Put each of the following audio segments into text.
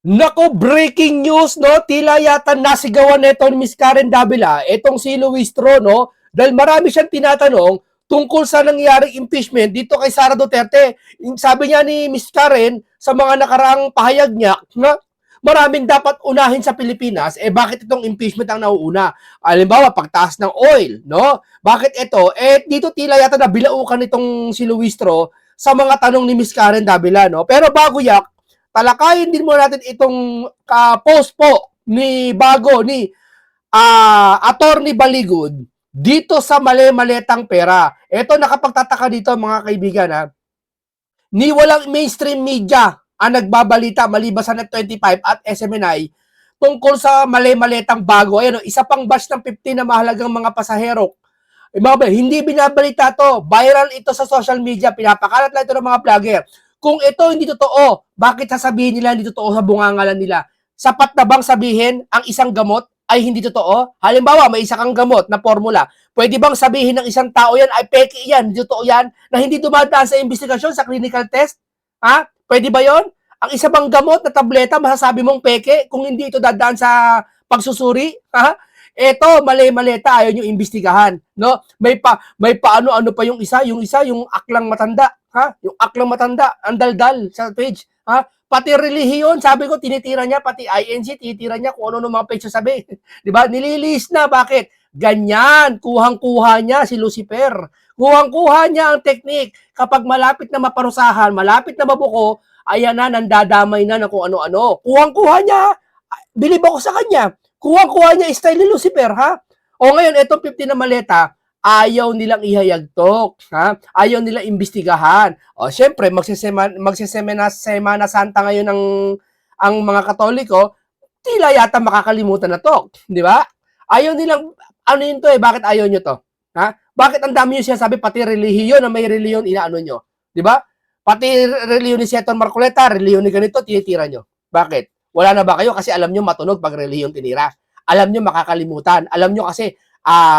Nako, breaking news, no? Tila yata nasigawan nito ni Miss Karen Davila, itong si Luis Tro, no? Dahil marami siyang tinatanong tungkol sa nangyaring impeachment dito kay Sara Duterte. Sabi niya ni Miss Karen sa mga nakaraang pahayag niya na maraming dapat unahin sa Pilipinas, bakit itong impeachment ang nauuna? Halimbawa, pagtaas ng oil, no? Bakit ito? Dito tila yata nabilaukan itong si Luis Tro sa mga tanong ni Miss Karen Davila, no? Pero bago yak, talakayin din mo natin itong post po ni Attorney Baligud dito sa mali-maletang pera. Ito nakapagtataka dito mga kaibigan ha. Ni walang mainstream media ang nagbabalita maliban sa Net25 at SMNI tungkol sa mali-maletang bago. Ayan, isa pang batch ng 15 na mahalagang mga pasahero. Hindi binabalita to. Viral ito sa social media. Pinapakalat lang ito ng mga vlogger. Kung ito hindi totoo, bakit sasabihin nila hindi totoo sa bungangalan nila? Sapat na bang sabihin ang isang gamot ay hindi totoo? Halimbawa, may isa kang gamot na formula. Pwede bang sabihin ng isang tao yan ay peke yan, hindi totoo yan, na hindi dumadaan sa investigasyon, sa clinical test? Ha? Pwede ba yon? Ang isa bang gamot na tableta, masasabi mong peke kung hindi ito dadaan sa pagsusuri? Ha? Eto, mali-maleta, ayaw nyo imbestigahan, no? May paano-ano pa yung isa, yung aklang matanda, ha? Yung aklang matanda, ang daldal sa page, ha? Pati relihiyon, sabi ko, tinitira niya, pati INC, tinitira niya kung ano mga page sabi. Di ba? Nililis na, bakit? Ganyan, kuhang-kuha niya si Lucifer. Kuhang-kuha niya ang teknik. Kapag malapit na maparusahan, malapit na mabuko, ayan na, nandadamay na kung ano-ano. Kuhang-kuha niya, bilib ako sa kanya. Kuha-kuha niya style ni Lucifer, ha? O ngayon, itong 50 na maleta, ayaw nilang ihayagtok, ha? Ayaw nilang imbestigahan. O, syempre, magsisemana Santa ngayon ang mga Katoliko, tila yata makakalimutan na to, di ba? Ayaw nilang, ano yun to bakit ayaw nyo to? Ha? Bakit ang dami nyo sinasabi, pati relihiyon na may relihiyon, inaano nyo? Di ba? Pati relihiyon ni Seton Marcoleta, relihiyon ni ganito, tinitira nyo. Bakit? Wala na ba kayo? Kasi alam nyo matunog pag relihiyon tinira. Alam nyo makakalimutan. Alam nyo kasi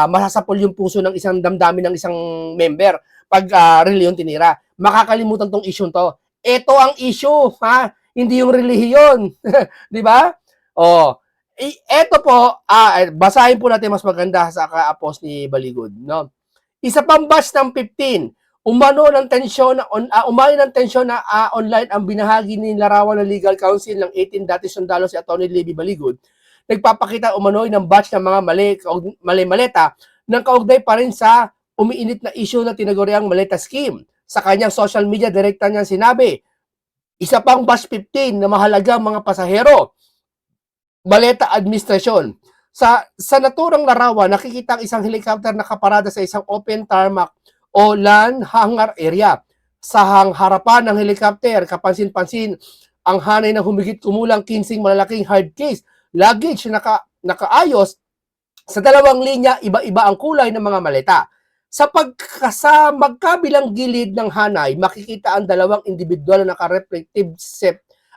masasapol yung puso ng isang damdamin ng isang member pag relihiyon tinira. Makakalimutan tong issue to. Ito ang issue, ha? Hindi yung relihiyon. Di ba? Oh, eto po, basahin po natin mas maganda sa ka-post ni Baligud, no? Isa pang batch ng 15, umano ng tensyon na online ang binahagi ni larawan ng legal counsel ng 18 dati sundalo si Atty. Levy Baligud. Nagpapakita umano'y ng batch ng mga mali-maleta ng kaugnay pa rin sa umiinit na issue na tinaguriang maleta scheme. Sa kanyang social media, direkta niyang sinabi, isa pang batch 15 na mahalagang mga pasahero, maleta administrasyon. Sa naturang larawan, nakikita ang isang helicopter na kaparada sa isang open tarmac o land hangar area. Sa harapan ng helicopter, kapansin-pansin ang hanay na humigit kumulang 15 malalaking hard case, luggage na nakaayos sa dalawang linya, iba-iba ang kulay ng mga maleta. Sa magkabilang gilid ng hanay, makikita ang dalawang individual na naka-reflective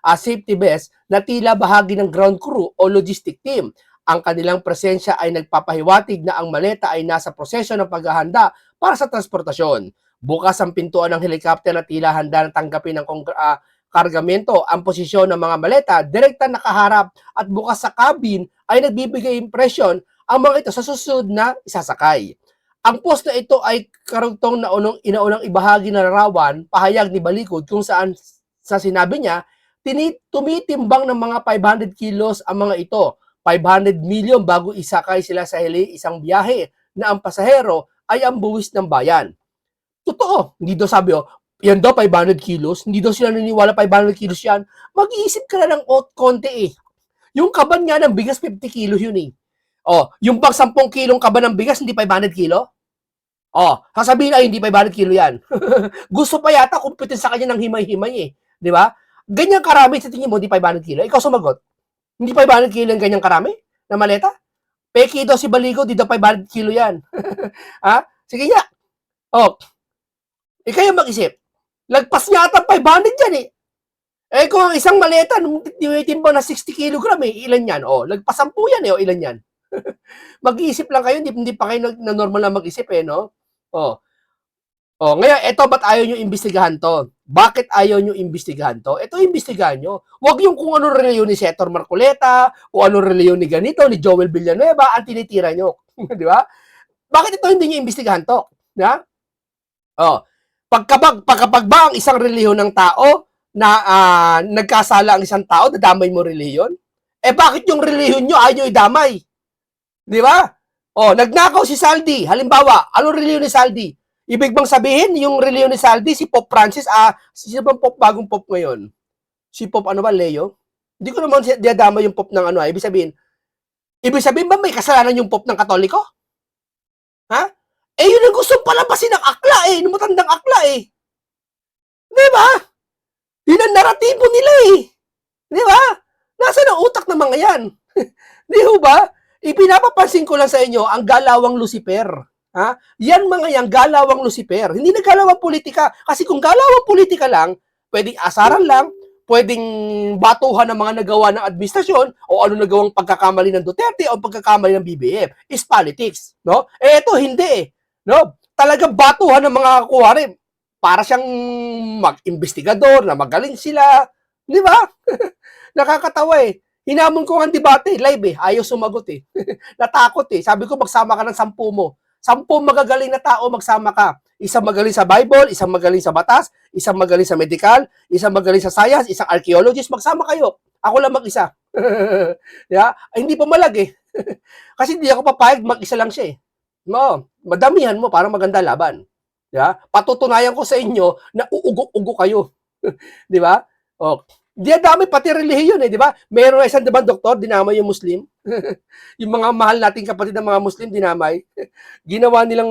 safety vest na tila bahagi ng ground crew o logistic team. Ang kanilang presensya ay nagpapahiwatig na ang maleta ay nasa proseso ng paghahanda para sa transportasyon. Bukas ang pintuan ng helicopter na tila handa na tanggapin ng kargamento. Ang posisyon ng mga maleta, direkta nakaharap at bukas sa cabin ay nagbibigay impresyon ang mga ito sa susunod na isasakay. Ang post na ito ay karugtong na inaunang ibahagi na larawan, pahayag ni Baligud kung saan sa sinabi niya, tumitimbang ng mga 500 kilos ang mga ito. 500 million bago isakay sila sa isang biyahe na ang pasahero ay ang buwis ng bayan. Totoo, hindi daw sabi, yan daw 500 kilos, hindi daw sila naniniwala 500 kilos yan. Mag-iisip ka na ng konti Yung kaban nga ng bigas, 50 kilos yun yung pag 10 kilong kaban ng bigas, hindi 500 kilo? Sasabihin ay hindi 500 kilo yan. Gusto pa yata kumpitin sa kanya ng himay-himay Di ba? Ganyan karami sa tingin mo, hindi 500 kilo. Ikaw sumagot. Hindi 500 kilo yung ganyang karami na maleta? Peki daw si Baligo, di daw 500 kilo yan. Sige nga. Kayo mag-isip. Lagpas yata 500 yan kung ang isang maleta, tinitimbang na 60 kilogram ilan yan? Lagpas 10 yan ilan yan? Mag-iisip lang kayo, hindi pa kayo na normal na mag-isip no? Ngayon, eto ba't ayaw nyo imbestigahan to? Bakit ayaw nyo imbestigahan to? Ito imbestigahan nyo. Huwag yung kung ano reliyon ni Senator Marcoleta, kung ano reliyon ni ganito, ni Joel Villanueva, ang tinitira nyo. Di ba? Bakit ito hindi nyo imbestigahan to? Na? Oh. Pagkapag ba ang isang reliyon ng tao na nagkasala ang isang tao, dadamay mo reliyon? Eh bakit yung reliyon nyo ayaw nyo idamay? Di ba? Oh, nagnakaw si Saldi. Halimbawa, anong reliyon ni Saldi? Ibig bang sabihin, yung reliyon ni Saldi, si Pope Francis, sino bang Pope, bagong Pope ngayon? Si Pope ano ba, Leo? Hindi ko naman diadama yung Pope ng ano, ibig sabihin ba may kasalanan yung Pope ng Katoliko? Ha? Eh, yun ang gusto palabasin ng akla ng matandang akla Di ba? Yun ang naratibo nila Di ba? Nasaan ang utak ng mga yan? Di ba? Ipinapapansin ko lang sa inyo ang galawang Lucifer. Ha? Yan mga yang galawang Lucifer. Hindi na galawang politika. Kasi kung galawang politika lang, pwedeng asaran lang, pwedeng batuhan ng mga nagawa ng administrasyon o ano nagawang pagkakamali ng Duterte o pagkakamali ng BBM. Is politics. No? Eh ito, hindi No? Talagang batuhan ng mga kuwari. Para siyang mag-investigador na magaling sila. Di ba? Nakakatawa Hinamon ko ang debate, live ayaw sumagot Natakot Sabi ko magsama ka ng 10 mo. 10 magagaling na tao magsama ka. Isang magaling sa Bible, isang magaling sa batas, isang magaling sa medical, isang magaling sa science, isang archaeologist, magsama kayo. Ako lang mag-isa. Yeah? Ay, hindi pa malag Kasi hindi ako papayag, mag-isa lang siya No, madamihan mo para maganda laban. Yeah? Patutunayan ko sa inyo na uugo-ugo kayo. Di ba? Oh, dami pati relihiyon di ba? Meron isang diba doktor, dinamay yung Muslim. Yung mga mahal nating kapatid ng mga Muslim, dinamay. Ginawa nilang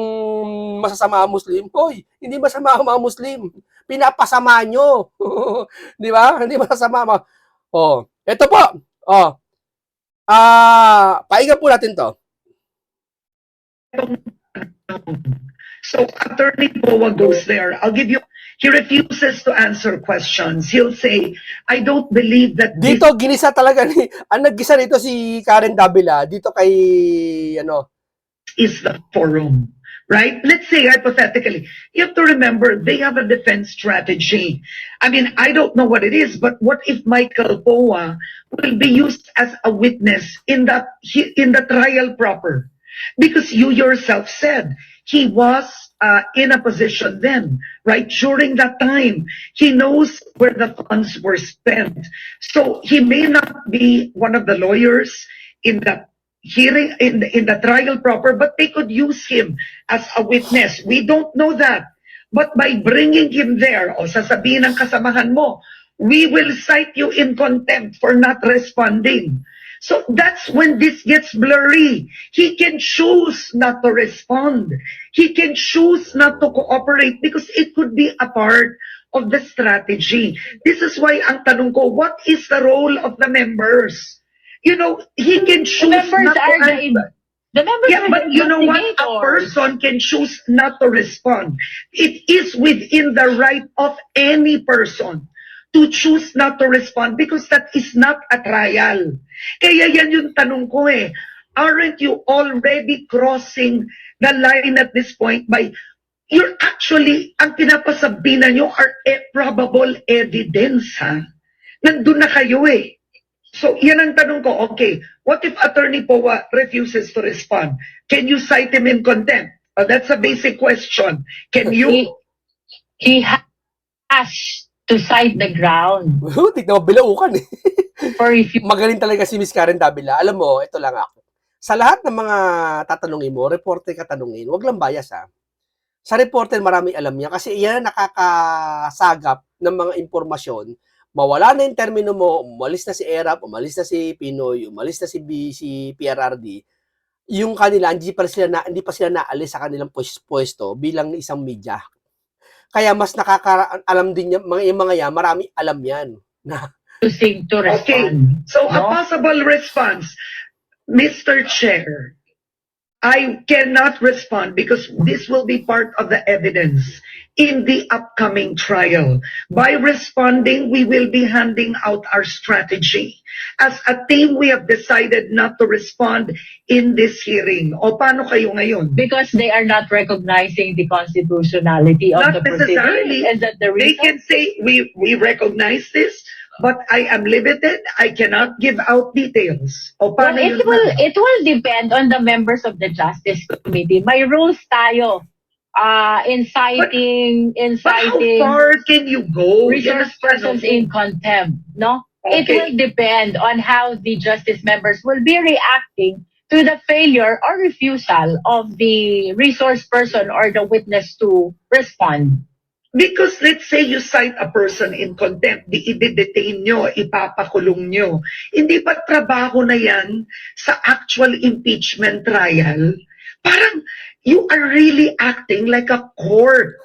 masasama ang Muslim. Hoy, hindi masama ang mga Muslim. Pinapasama nyo. Di ba? Hindi masasama. Oh, ito po. Oh. Pahinga po natin to. So Attorney Poa goes there. I'll give you. He refuses to answer questions. He'll say, I don't believe that dito ginisa talaga ang naggisa dito si Karen Davila dito kay is the forum, right? Let's say hypothetically, you have to remember they have a defense strategy. I mean, I don't know what it is, but what if Michael Poa will be used as a witness in the trial proper? Because you yourself said he was in a position then, right? During that time, he knows where the funds were spent. So he may not be one of the lawyers in the hearing, in the trial proper, but they could use him as a witness. We don't know that. But by bringing him there, o sasabihin ng kasamahan mo, we will cite you in contempt for not responding. So that's when this gets blurry. He can choose not to respond. He can choose not to cooperate because it could be a part of the strategy. This is why ang tanong ko, what is the role of the members? You know, he can choose not to answer. The members yeah, but you know what? A person can choose not to respond. It is within the right of any person to choose not to respond because that is not a trial. Kaya yan yung tanong ko Aren't you already crossing the line at this point by, you're actually, ang pinapasabihan nyo are probable evidence, Nandun na kayo So, yan ang tanong ko. Okay, what if Attorney Poa refuses to respond? Can you cite him in contempt? That's a basic question. Can you? He has to cite the ground. Tignan mo, bilaukan For if you... Magaling talaga si Miss Karen Davila. Alam mo, ito lang ako. Sa lahat ng mga tatanungin mo, reporter ka tanungin, wag lang bias Sa reporter, marami alam niya kasi yan nakakasagap ng mga impormasyon. Mawala na yung termino mo, umalis na si ERAP, umalis na si Pinoy, umalis na si PRRD, yung kanila, hindi pa sila naalis sa kanilang pwesto bilang isang media. Kaya mas nakakaalam din yung mga yan, marami alam yan. To respond. Okay, so a possible response, Mr. Chair, I cannot respond because this will be part of the evidence in the upcoming trial. By responding, we will be handing out our strategy. As a team, we have decided not to respond in this hearing. O paano kayo ngayon? Because they are not recognizing the constitutionality of Not the proceeding. necessarily. Is that the They reason? can say, we recognize this, but I am limited. I cannot give out details. O Well, paano yun, ma'am? it will depend on the members of the Justice Committee. May rules tayo. Inciting But how far can you go? Yan ang resource persons tanong. in contempt, no? It Okay. will depend on how the justice members will be reacting to the failure or refusal of the resource person or the witness to respond. Because let's say you cite a person in contempt, i-detain nyo, ipapakulong nyo. Hindi ba trabaho na yan sa actual impeachment trial? Parang you are really acting like a court.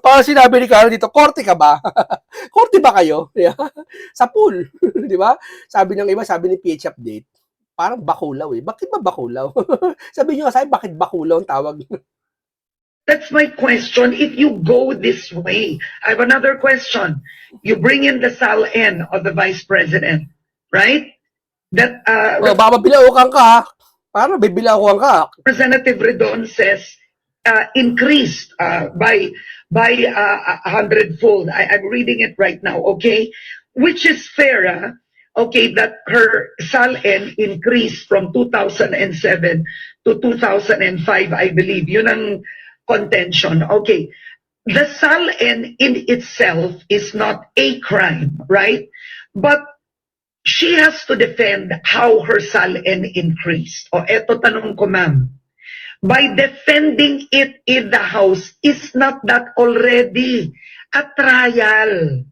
Parang sinabi ni Carl dito, korte ka ba? Korte ba kayo? Yeah. Sa pool. Di ba? Sabi ng iba, sabi ni PH Update, parang bakulaw eh. Bakit ba bakulaw? Sabi nyo, sabi, bakit bakulaw ang tawag? That's my question. If you go this way, I have another question. You bring in the SAL-N of the Vice President, right? That Oh, baka mabilaukan ka ha. Parang bibilaukan ka. Representative Redon says increased by 100-fold. I'm reading it right now, okay? Which is fair, okay, that her SAL-N increased from 2007 to 2005, I believe. Yun ang contention. Okay. The SAL-N in itself is not a crime, right? But she has to defend how her SAL-N increased. O eto tanong ko, ma'am. By defending it in the House, is not that already a trial?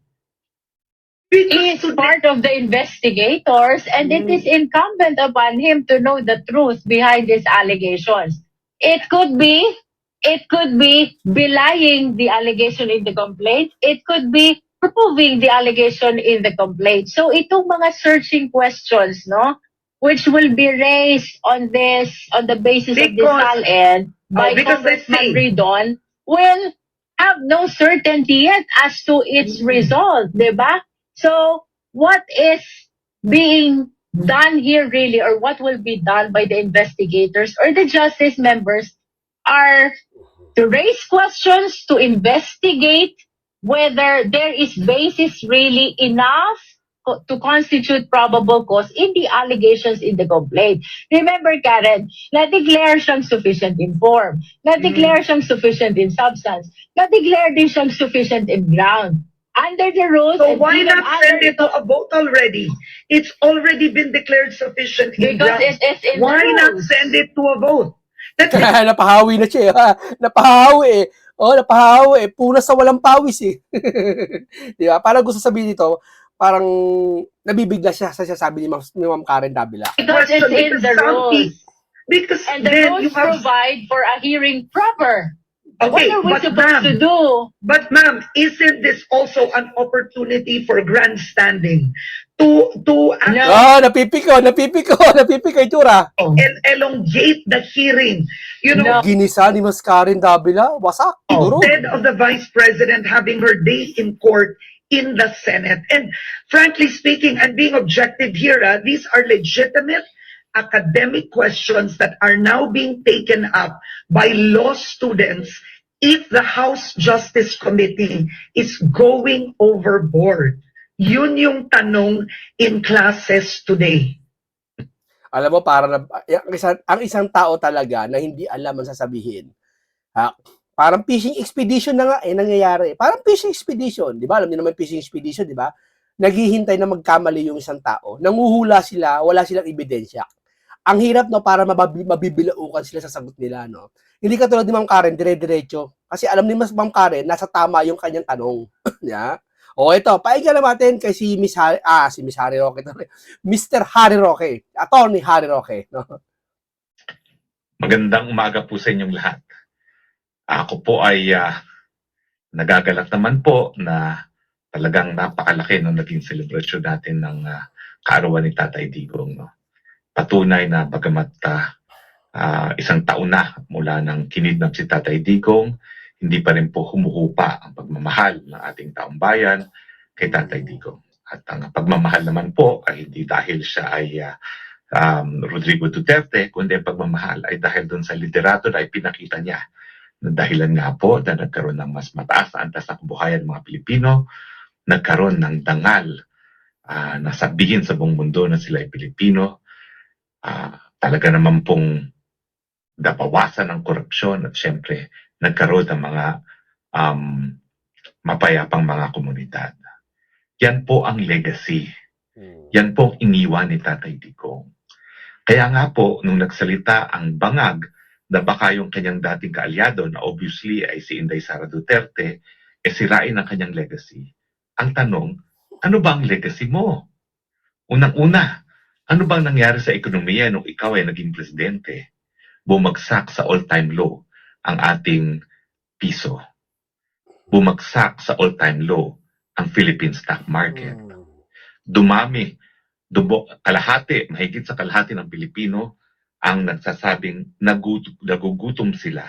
He is part of the investigators and it is incumbent upon him to know the truth behind these allegations. It could be belying the allegation in the complaint. It could be proving the allegation in the complaint. So itong mga searching questions, no, which will be raised on the basis of this Because- SAL-N by because let's Congressman say- Ridon will have no certainty yet as to its result, diba? So what is being done here really, or what will be done by the investigators or the justice members, are to raise questions, to investigate whether there is basis really enough to constitute probable cause in the allegations in the complaint. Remember, Karen, na-declare siyang sufficient in form, na-declare siyang sufficient in substance, na-declare din siyang sufficient in ground. Under the rules, So and why even not send under it to a vote already? It's already been declared sufficient in because grounds. it is in Why the not rules. send it to a vote? That's it. Napahawi na siya. Ha? Napahawi eh. Oh, napahawi eh. Punas sa walang pawis eh. Di ba? Parang gusto sabihin dito, parang nabibigla siya sa sabi ni Ma'am Karen Davila. Because it's in the rules. Because And the then you rules have... provide for a hearing proper. What Okay, are we but supposed to ma'am, do? but ma'am, isn't this also an opportunity for grandstanding to No. Oh, napipiko itsura. elongate the hearing? You know, No. Ginisa ni Mas Karen Davila, wasak. Durog. instead of the Vice President having her day in court in the Senate. And frankly speaking, I'm being objective here. These are legitimate academic questions that are now being taken up by law students if the House Justice Committee is going overboard. Yun yung tanong in classes today. Alam mo, ang isang tao talaga na hindi alam ang sasabihin. Parang fishing expedition na nga nangyayari. Parang fishing expedition, di ba? Alam niyo naman fishing expedition, di ba? Naghihintay na magkamali yung isang tao. Nanguhula sila, wala silang ebidensya. Ang hirap, no, para mabibilaukan sila sa sagot nila, no? Hindi katulad ni Ma'am Karen, dire-diretso. Kasi alam ni Ma'am Karen, nasa tama yung kanyang tanong. Yeah? O ito, paigyan natin kay si Miss Harry Roque. Mr. Harry Roque. Attorney Harry Roque. No? Magandang umaga po sa inyong lahat. Ako po ay nagagalak naman po na talagang napakalaki nung naging selebrasyon natin ng kaarawan ni Tatay Digong. No? Patunay na bagamat isang taon na mula ng kinidnap si Tatay Digong, hindi pa rin po humuhupa ang pagmamahal ng ating taong bayan kay Tatay Digong. At ang pagmamahal naman po ay hindi dahil siya ay Rodrigo Duterte, kundi ang pagmamahal ay dahil doon sa liderato na ipinakita niya. Na dahilan nga po na nagkaroon ng mas mataas na antas ng kabuhayan ng mga Pilipino, nagkaroon ng dangal na sabihin sa buong mundo na sila ay Pilipino, talaga naman pong nabawasan ng korupsyon at syempre nagkaroon ng mga mapayapang mga komunidad. Yan po ang legacy. Yan po ang iniwan ni Tatay Digong. Kaya nga po, nung nagsalita ang bangag na baka yung kanyang dating kaalyado na obviously ay si Inday Sara Duterte, sirain ang kanyang legacy. Ang tanong, ano ba ang legacy mo? Unang-una, ano bang nangyari sa ekonomiya nung ikaw ay naging presidente? Bumagsak sa all-time low ang ating piso. Bumagsak sa all-time low ang Philippine stock market. Dumami, mahigit sa kalahati ng Pilipino ang nagsasabing nagugutom sila.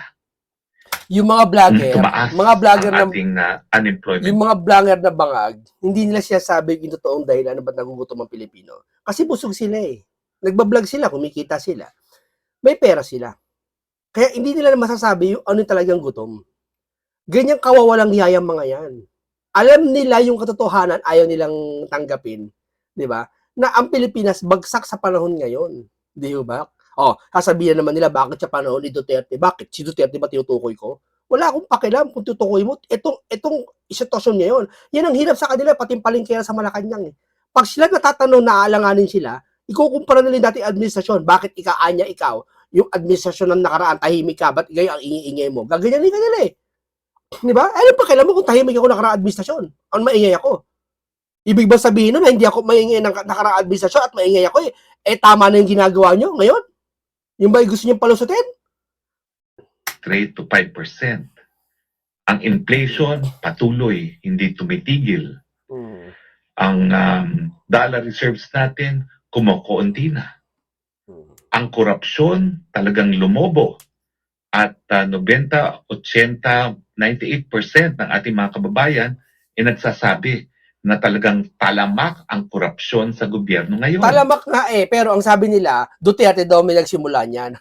Yung mga vlogger, Tumaas mga vlogger ang na ating unemployment. yung mga vlogger na bangag, hindi nila siya sabi yung totoong dahilan na ba't nagugutom ang Pilipino. Kasi busog sila eh. Nagbablog sila, kumikita sila. May pera sila. Kaya hindi nila masasabi yung ano talagang gutom. Ganyang kawawalang hiyayang mga yan. Alam nila yung katotohanan, ayaw nilang tanggapin. Di ba? Na ang Pilipinas bagsak sa panahon ngayon. Di ba? Sasabihin naman nila, bakit sa panahon ni Duterte? Bakit? Si Duterte ba tinutukoy ko? Wala akong pakialam kung tutukoy mo. Itong sitwasyon ngayon, yan ang hirap sa kanila, pati palengke sa Malacanang. Pag sila natatanong na aalanganin sila, ikukumpara nila yung dating administrasyon. Bakit ikaw, yung administrasyon ng nakaraan, tahimik ka, ba't ngayon ang ingay mo? Gaganyanin ka nila eh. Di ba? Ano pa kailan mo kung tahimik ako nakaraang administrasyon? Ang maingay ako? Ibig ba sabihin nun na hindi ako maingay ng nakaraang administrasyon at maingay ako eh? Tama na yung ginagawa nyo ngayon? Yung ba gusto nyo palusutin? 3 to 5%. Ang inflation patuloy, hindi tumitigil. Ang dollar reserves natin kumukunti na. Ang korupsyon talagang lumobo. At 90, 80, 98% ng ating mga kababayan ay nagsasabi na talagang talamak ang korupsyon sa gobyerno ngayon. Talamak nga eh, pero ang sabi nila, Duterte daw may nagsimula niyan.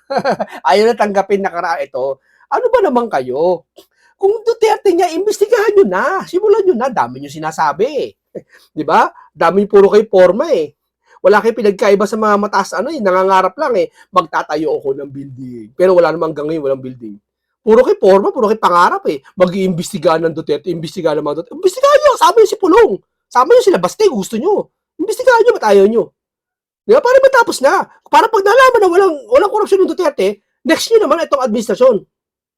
Ayaw na tanggapin na karaan ito. Ano ba naman kayo? Kung Duterte niya, imbestigahan nyo na. Simulan nyo na. Dami nyo sinasabi. Di ba? Dami nyo puro kayo forma eh. Wala kayo pinagkaiba sa mga mataas nangangarap lang eh. Magtatayo ako ng building. Pero wala namang hanggang ngayon, walang building. Puro kayo forma, puro kayo pangarap eh. Mag-iimbestigahan ng Duterte, imbestigahan ng mga Duterte. Imbestigahan nyo, sama nyo si Pulong. Sama nyo sila, basta gusto nyo. Imbestigahan nyo, ba't ayaw nyo? Di ba? Para matapos na. Para pag nalaman na walang korupsyon ng Duterte, next nyo naman itong administrasyon.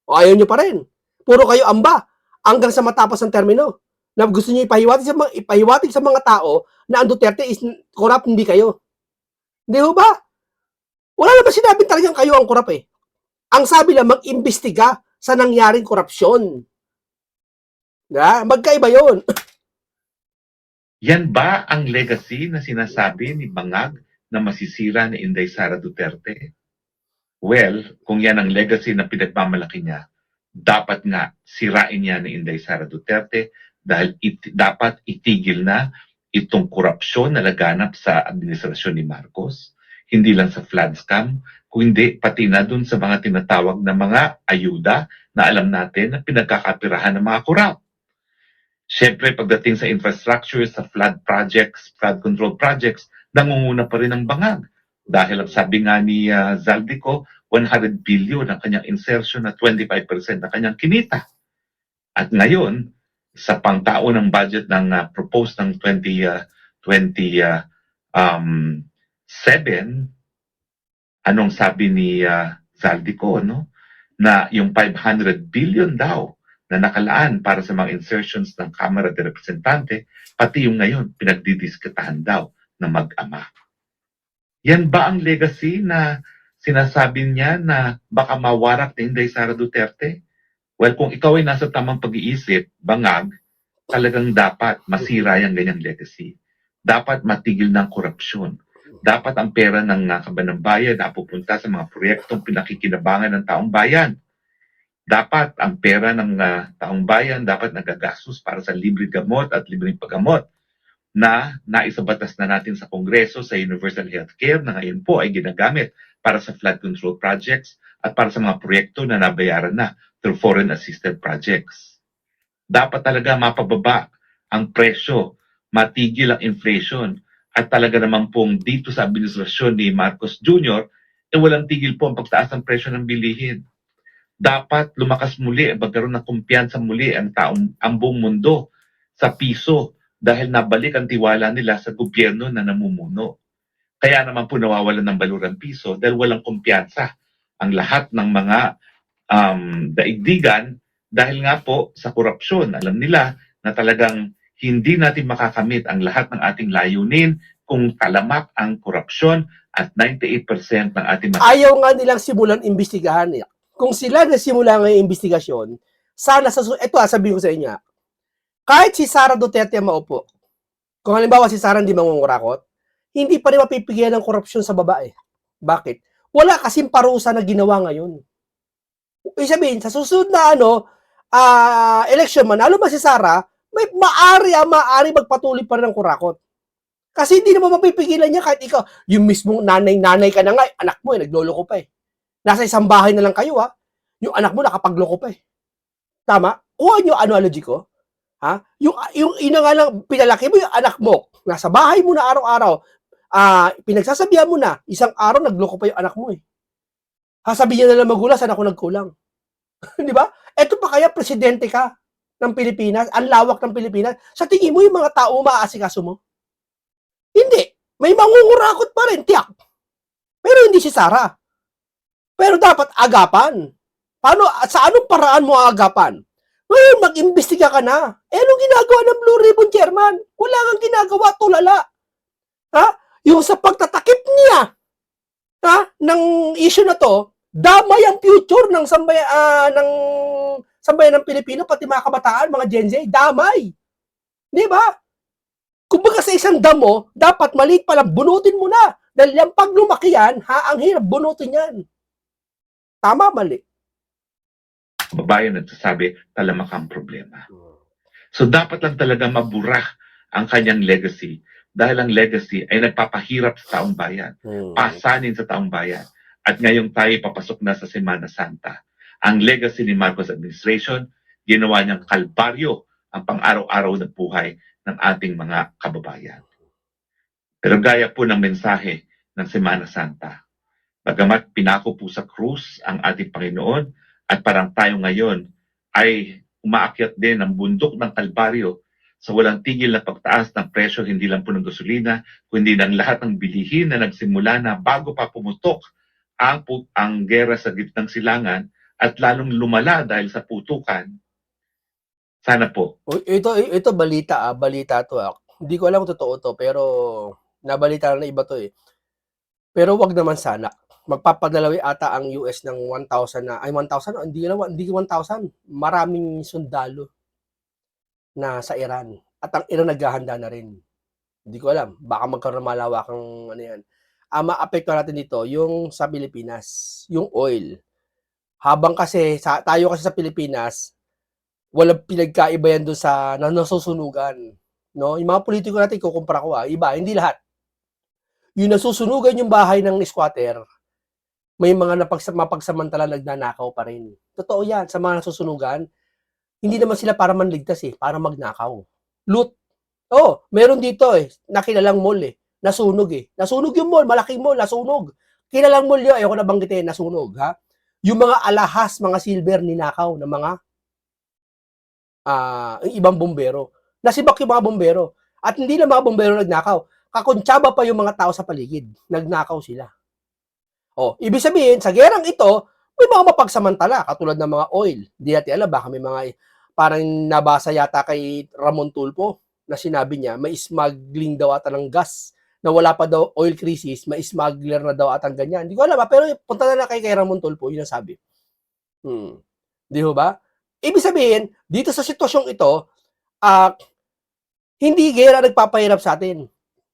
O ayaw nyo pa rin. Puro kayo amba hanggang sa matapos ang termino. Na gusto niyo ipahiwatig sa mga tao na ang Duterte is corrupt, hindi kayo. Hindi ho ba? Wala naman sinabing talagang kayo ang corrupt eh. Ang sabi lang, mag-imbestiga sa nangyaring korupsyon. Magkaiba yun. Yan ba ang legacy na sinasabi ni Bangag na masisira ni Inday Sara Duterte? Well, kung yan ang legacy na pinagmamalaki niya, dapat nga sirain niya ni Inday Sara Duterte dahil dapat itigil na itong korupsyon na laganap sa administrasyon ni Marcos, hindi lang sa flood scam, kundi pati na dun sa mga tinatawag na mga ayuda na alam natin na pinagkakapirahan ng mga korap. Siyempre, pagdating sa infrastructure, sa flood projects, flood control projects, nangunguna pa rin ang Bangag. Dahil sabi nga ni Zaldico, 100 billion ang kanyang insertion na 25% ng kanyang kinita. At ngayon, sa pangtao ng budget ng proposed ng 2027, anong sabi ni Zaldico, no? Na yung 500 billion daw na nakalaan para sa mga insertions ng Kamara de Representante, pati yung ngayon, pinagdidiskatahan daw na mag-ama. Yan ba ang legacy na sinasabi niya na baka mawarak ni Inday Sara Duterte? Well, kung ikaw ay nasa tamang pag-iisip, Bangag, talagang dapat masira yung ganyang legacy. Dapat matigil ng korupsyon. Dapat ang pera ng kaban ng bayan napupunta sa mga proyektong pinakikinabangan ng taong bayan. Dapat ang pera ng taong bayan dapat nagagastos para sa libreng gamot at libreng paggamot na naisabatas na natin sa Kongreso sa Universal Healthcare na ngayon po ay ginagamit para sa flood control projects at para sa mga proyekto na nabayaran na through foreign assisted projects. Dapat talaga mapababa ang presyo, matigil ang inflation, at talaga naman pong dito sa administrasyon ni Marcos Jr., walang tigil po ang pagtaas ng presyo ng bilihin. Dapat lumakas muli, magkaroon ng kumpiyansa muli ang buong mundo sa piso dahil nabalik ang tiwala nila sa gobyerno na namumuno. Kaya naman po nawawalan ng balur ang piso dahil walang kumpiyansa ang lahat ng mga daigdigan dahil nga po sa korupsyon. Alam nila na talagang hindi natin makakamit ang lahat ng ating layunin kung talamak ang korupsyon at 98% ng ating Ayaw nga nilang simulan imbestigahan. Kung sila nasimula ng investigasyon, sana ito sabihin ko sa inyo, kahit si Sara Duterte maupo, kung halimbawa si Sara hindi mangungurakot, hindi pa rin mapipigilan ng korupsyon sa babae. Bakit? Wala kasing parusa na ginawa ngayon. Ibig sabihin, sa susunod na election, manalo ba si Sara, may maari magpatuloy pa rin ng kurakot. Kasi hindi naman mapipigilan niya kahit ikaw, yung mismong nanay ka na nga, anak mo nagloloko pa eh. Nasa isang bahay na lang kayo yung anak mo nakapagloko pa eh. Tama? Kuha niyo analogy ko? Ha? Yung ina nga lang, pinalaki mo yung anak mo, nasa bahay mo na araw-araw, pinagsasabihan mo na, isang araw nagloko pa yung anak mo eh. Sasabihin na lang magulang, saan ako nagkulang? Di ba? Eto pa kaya presidente ka ng Pilipinas, ang lawak ng Pilipinas, sa tingin mo yung mga tao maaasikaso mo? Hindi. May mangungurakot pa rin, tiyak. Pero hindi si Sara. Pero dapat agapan. Sa anong paraan mo agapan? Ngayon, mag-imbestiga ka na. Anong ginagawa ng Blue Ribbon Chairman? Wala kang ginagawa, tulala. Yung sa pagtatakip niya, ng issue na to, damay ang future ng sambayan ng Pilipino, pati mga kabataan, mga Gen Z, damay. Di ba? Kumbaga sa isang damo, dapat maliit pa lang, bunutin mo na. Dahil yung pag lumaki yan, ang hirap bunutin yan. Tama, mali. Babayan nagsasabi, talamak ang problema. So dapat lang talaga mabura ang kanyang legacy dahil ang legacy ay nagpapahirap sa taong bayan, pasanin sa taong bayan. At ngayong tayo papasok na sa Semana Santa. Ang legacy ni Marcos administration, ginawa niyang kalbaryo ang pang-araw-araw na buhay ng ating mga kababayan. Pero gaya po ng mensahe ng Semana Santa, bagamat pinako po sa krus ang ating Panginoon at parang tayo ngayon ay umaakyat din ang bundok ng Kalbaryo sa walang tigil na pagtaas ng presyo hindi lang po ng gasolina, kundi ng lahat ng bilihin na nagsimula na bago pa pumutok ang gera sa gitnang silangan at lalong lumala dahil sa putukan. Sana po. Ito balita to. Hindi ko alam kung totoo to, pero nabalita na iba to eh. Pero wag naman sana. Magpapadalawi ata ang US ng 1,000 hindi 1,000. Maraming sundalo na sa Iran. At ang Iran naghahanda na rin. Hindi ko alam. Baka magkaroon ng malawakang yan. Maapekto natin dito yung sa Pilipinas, yung oil. Habang kasi, tayo kasi sa Pilipinas, walang pinagkaiba yan doon sa nasusunugan. No? Yung mga politiko natin, kukumpara ko iba, hindi lahat. Yung nasusunugan yung bahay ng squatter, may mga mapagsamantala nagnanakaw pa rin. Totoo yan, sa mga nasusunugan, hindi naman sila para manligtas para magnakaw. Loot. Meron dito nakilalang mall nasunog Nasunog yung mall, malaking mall, nasunog. Kilalang mall yun, ayoko na banggitin, nasunog Yung mga alahas, mga silver, ninakaw ng mga ibang bombero. Nasibak yung mga bombero. At hindi lang mga bombero nagnakaw. Kakontsaba pa yung mga tao sa paligid. Nagnakaw sila. Ibig sabihin, sa gerang ito, may mga mapagsamantala, katulad ng mga oil. Hindi natin alam, baka may mga, parang nabasa yata kay Ramon Tulfo, na sinabi niya, may smuggling daw ata ng gas, na wala pa daw oil crisis, may smuggler na daw atang ganyan. Hindi ko alam pero punta na kay Ramon Tulfo, yun ang sabi. Di ba? Ibig sabihin, dito sa sitwasyong ito, hindi gera nagpapahirap sa atin,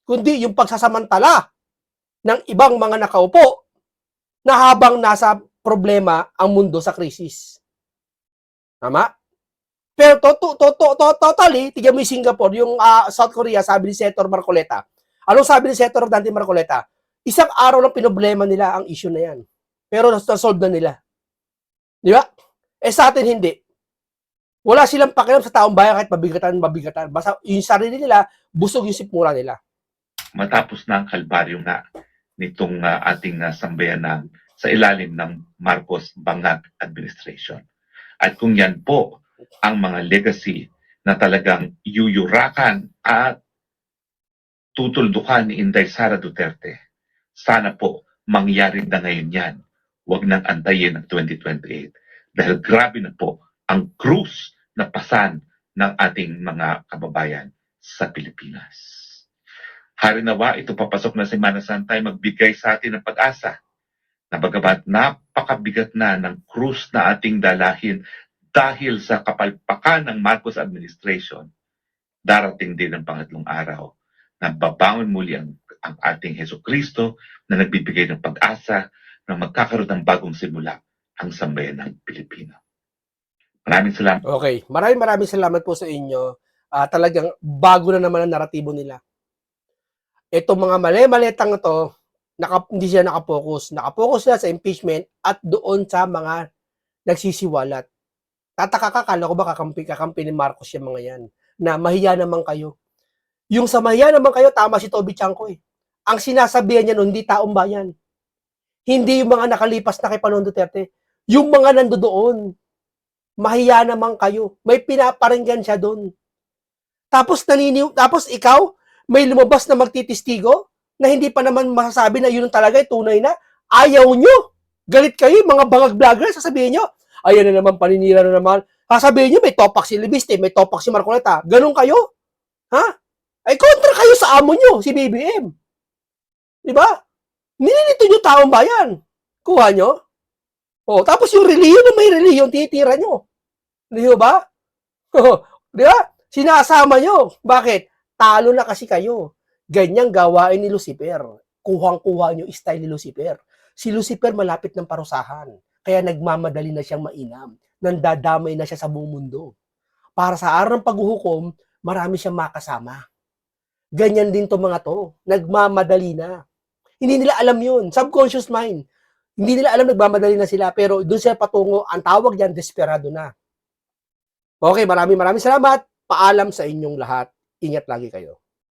kundi yung pagsasamantala ng ibang mga nakaupo na habang nasa problema ang mundo sa krisis. Tama? Pero totally, tignan mo yung Singapore, yung South Korea, sabi ni Senator Marcoleta. Anong sabi ni Senator Dante Marcoleta? Isang araw lang pinoblema nila ang issue na yan. Pero nasolve na nila. Di ba? Sa atin hindi. Wala silang pakialam sa taong bayan kahit mabigatan. Basta yung sarili nila, busog yung sipmura nila. Matapos na ang kalbaryo nga nitong ating sambayanan sa ilalim ng Marcos Bangag administration. At kung yan po ang mga legacy na talagang yuyurakan at tutuldukan ni Inday Sara Duterte, sana po mangyari na ngayon yan. Huwag nang antayin ang 2028 dahil grabe na po ang krus na pasan ng ating mga kababayan sa Pilipinas. Harinawa, ito papasok na Semana Santa ay magbigay sa atin ng pag-asa na bagamat napakabigat na ng krus na ating dalahin dahil sa kapalpakan ng Marcos administration, darating din ang pangatlong araw na babangon muli ang ating Hesukristo na nagbibigay ng pag-asa na magkakaroon ng bagong simula ang sambayanang Pilipino. Maraming salamat. Okay. Maraming salamat po sa inyo. Talagang bago na naman ang naratibo nila. Itong mga mali-malitang ito, hindi siya nakapokus. Nakapokus na sa impeachment at doon sa mga nagsisiwalat. Tataka ka, kala ko ba kakampi ni Marcos yung mga yan, na mahiya naman kayo. Yung sa mahiya naman kayo, tama si Toby Chanko eh. Ang sinasabihan niya nun, hindi taong bayan. Hindi yung mga nakalipas na kay Panulong Duterte. Yung mga nandoon, mahiya naman kayo. May pinaparinggan siya doon. Tapos ikaw, may lumabas na magtitistigo na hindi pa naman masasabi na yun talaga tunay na. Ayaw nyo. Galit kayo, mga bangag vlogger, sasabihin nyo, ayan na naman, paninira na naman. Sasabihin nyo, may topak si Libiste, may topak si Marcoleta. Ganun kayo? Ha? Ay, kontra kayo sa amo nyo, si BBM. Diba? Nililito nyo taong bayan. Kuha nyo. O, tapos yung reliyon na may reliyon, titira nyo. Di ba? Di ba? Sinasama nyo. Bakit? Talo na kasi kayo. Ganyang gawain ni Lucifer. Kuhang-kuha nyo style ni Lucifer. Si Lucifer malapit ng parusahan. Kaya nagmamadali na siyang mainam. Nandadamay na siya sa buong mundo. Para sa araw ng paghuhukom, marami siyang makasama. Ganyan din to mga to. Nagmamadali na. Hindi nila alam yun. Subconscious mind. Hindi nila alam nagmamadali na sila. Pero doon sila patungo, ang tawag yan, desperado na. Okay, maraming salamat. Paalam sa inyong lahat. Ingat lagi kayo.